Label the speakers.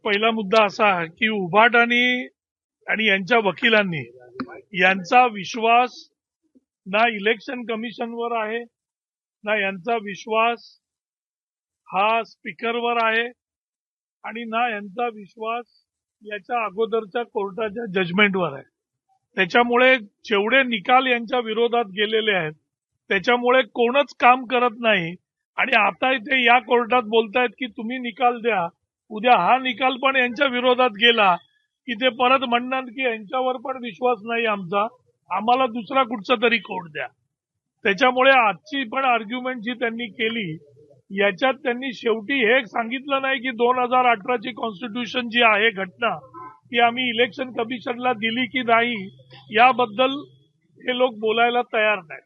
Speaker 1: पहिला मुद्दा असा की उभाटानी आणि यांच्या वकिलांनी यांचा विश्वास ना इलेक्शन कमिशनवर आहे, ना यांचा विश्वास हा स्पीकरवर आहे आणि ना यांचा विश्वास याच्या अगोदरच्या कोर्टाच्या जजमेंटवर आहे. त्याच्यामुळे जेवढे निकाल यांच्या विरोधात गेलेले आहेत त्याच्यामुळे कोणच काम करत नाही आणि आता इथे या कोर्टात बोलतायत की तुम्ही निकाल द्या. उद्या हा निकाल पण यांच्या विरोधात गेला की ते परत म्हणणार की यांच्यावर पण विश्वास नाही आमचा, आम्हाला दुसरा कुठचा तरी कोर्ट द्या. त्याच्यामुळे आजची पण आर्ग्युमेंट जी त्यांनी केली याच्यात त्यांनी शेवटी हे सांगितलं नाही की 2018ची कॉन्स्टिट्यूशन जी आहे घटना ती आम्ही इलेक्शन कमिशनला दिली की नाही याबद्दल हे लोक बोलायला तयार नाही.